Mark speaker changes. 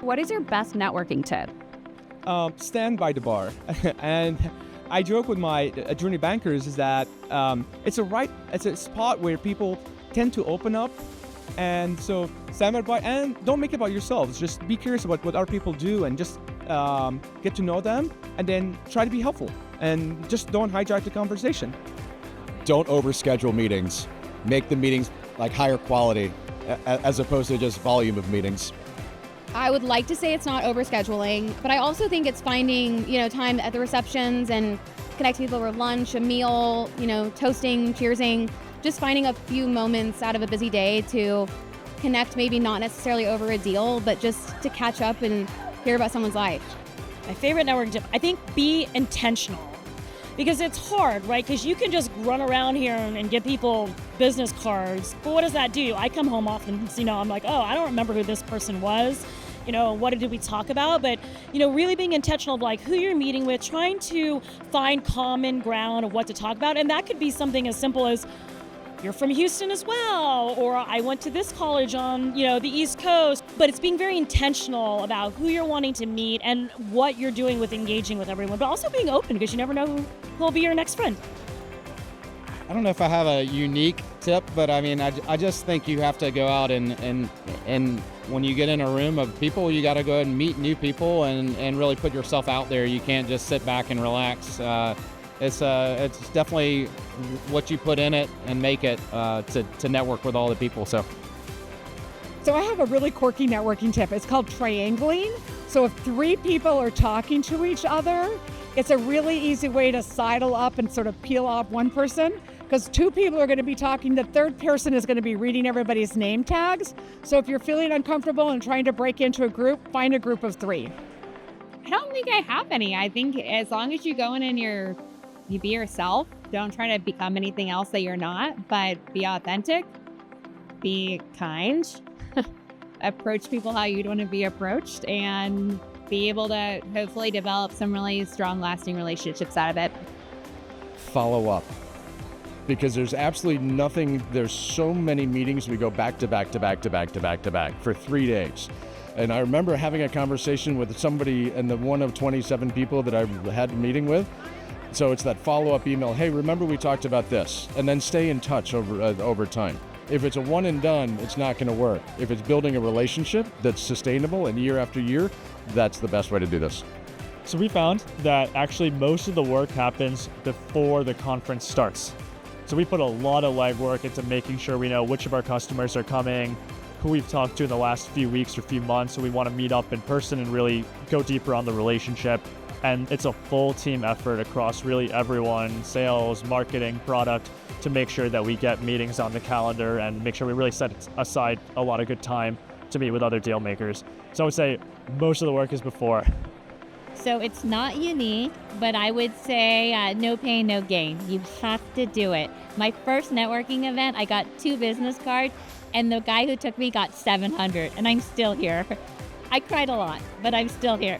Speaker 1: What is your best networking tip?
Speaker 2: Stand by the bar. And I joke with my junior bankers is that it's a spot where people tend to open up. And so stand by the bar and don't make it about yourselves. Just be curious about what other people do and just get to know them and then try to be helpful and just don't hijack the conversation.
Speaker 3: Don't overschedule meetings. Make the meetings like higher quality as opposed to just volume of meetings.
Speaker 4: I would like to say it's not overscheduling, but I also think it's finding, time at the receptions and connecting people over lunch, a meal, toasting, cheersing, just finding a few moments out of a busy day to connect, maybe not necessarily over a deal, but just to catch up and hear about someone's life.
Speaker 5: My favorite networking tip, I think be intentional. Because it's hard, right? Because you can just run around here and give people business cards. But what does that do? I come home often, I'm like, oh, I don't remember who this person was. What did we talk about? But, really being intentional of like who you're meeting with, trying to find common ground of what to talk about. And that could be something as simple as, you're from Houston as well, or I went to this college on, the East Coast. But it's being very intentional about who you're wanting to meet and what you're doing with engaging with everyone, but also being open because you never know who'll be your next friend.
Speaker 6: I don't know if I have a unique tip, but I just think you have to go out and when you get in a room of people, you got to go ahead and meet new people and really put yourself out there. You can't just sit back and relax. It's definitely what you put in it and make it to network with all the people. So
Speaker 7: I have a really quirky networking tip. It's called triangling. So if 3 people are talking to each other, it's a really easy way to sidle up and sort of peel off one person, because 2 people are going to be talking. The third person is going to be reading everybody's name tags. So if you're feeling uncomfortable and trying to break into a group, find a group of 3.
Speaker 8: I don't think I have any. I think as long as you go in and you be yourself, don't try to become anything else that you're not, but be authentic, be kind, approach people how you'd want to be approached, and be able to hopefully develop some really strong, lasting relationships out of it.
Speaker 3: Follow up. Because there's absolutely nothing, there's so many meetings, we go back to back to back to back to back to back for 3 days. And I remember having a conversation with somebody and the one of 27 people that I had a meeting with. So it's that follow-up email, hey, remember we talked about this, and then stay in touch over time. If it's a one and done, it's not going to work. If it's building a relationship that's sustainable and year after year, that's the best way to do this.
Speaker 9: So we found that actually most of the work happens before the conference starts. So we put a lot of legwork into making sure we know which of our customers are coming, who we've talked to in the last few weeks or few months, so we want to meet up in person and really go deeper on the relationship. And it's a full team effort across really everyone, sales, marketing, product, to make sure that we get meetings on the calendar and make sure we really set aside a lot of good time to meet with other deal makers. So I would say most of the work is before.
Speaker 10: So it's not unique, but I would say no pain, no gain. You have to do it. My first networking event, I got 2 business cards, and the guy who took me got 700, and I'm still here. I cried a lot, but I'm still here.